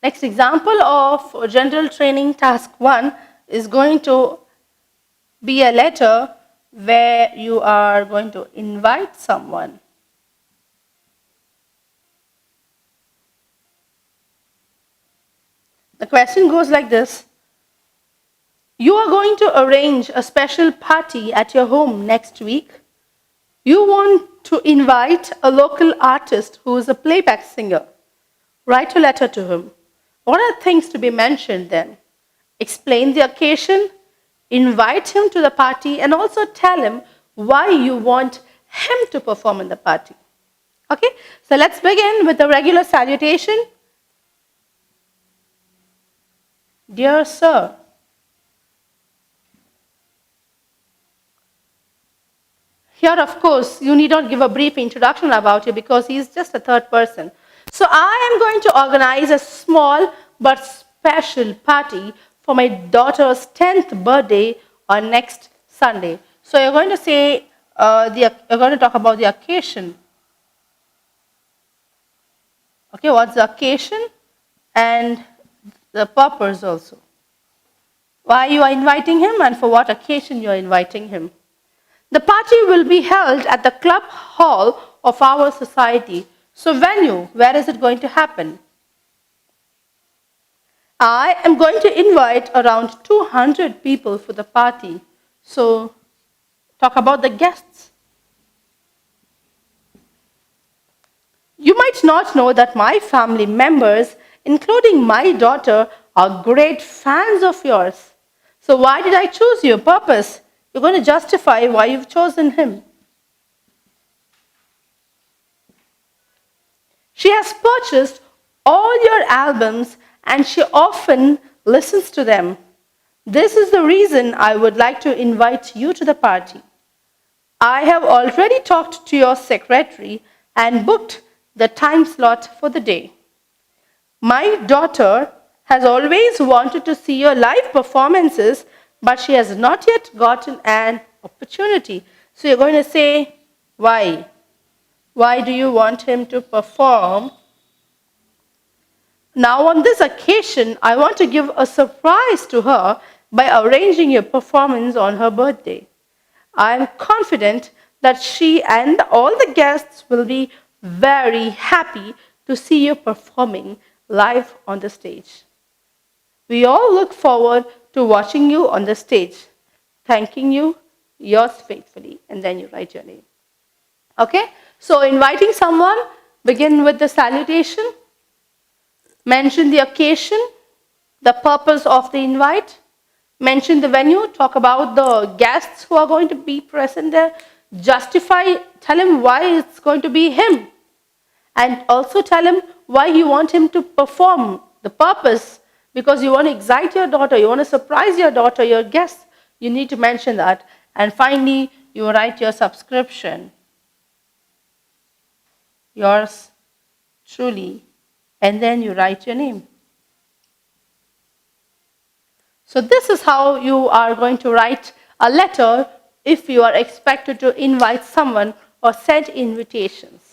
Next example of general training task 1 is going to be a letter where you are going to invite someone. The question goes like this. You are going to arrange a special party at your home next week. You want to invite a local artist who is a playback singer. Write a letter to him. What are things to be mentioned then? Explain the occasion, invite him to the party, and also tell him why you want him to perform in the party. Okay, so let's begin with the regular salutation. Dear sir, here, of course, you need not give a brief introduction about you because he is just a third person. So I am going to organize a small but special party for my daughter's 10th birthday on next Sunday. So you're going to say, you're going to talk about the occasion. Okay, what's the occasion and the purpose also. Why you are inviting him and for what occasion you are inviting him. The party will be held at the club hall of our society. So venue, where is it going to happen? I am going to invite around 200 people for the party. So talk about the guests. You might not know that my family members, including my daughter, are great fans of yours. So why did I choose you? Purpose. You're going to justify why you've chosen him. She has purchased all your albums and she often listens to them. This is the reason I would like to invite you to the party. I have already talked to your secretary and booked the time slot for the day. My daughter has always wanted to see your live performances, but she has not yet gotten an opportunity. So you're going to say, why? Why do you want him to perform? Now on this occasion, I want to give a surprise to her by arranging your performance on her birthday. I am confident that she and all the guests will be very happy to see you performing live on the stage. We all look forward to watching you on the stage. Thanking you, yours faithfully, and then you write your name. Okay? So inviting someone, begin with the salutation. Mention the occasion, the purpose of the invite. Mention the venue, talk about the guests who are going to be present there. Justify, tell him why it's going to be him. And also tell him why you want him to perform, the purpose. Because you want to excite your daughter, you want to surprise your daughter, your guests. You need to mention that. And finally, you write your subscription. Yours truly. And then you write your name. So this is how you are going to write a letter if you are expected to invite someone or send invitations.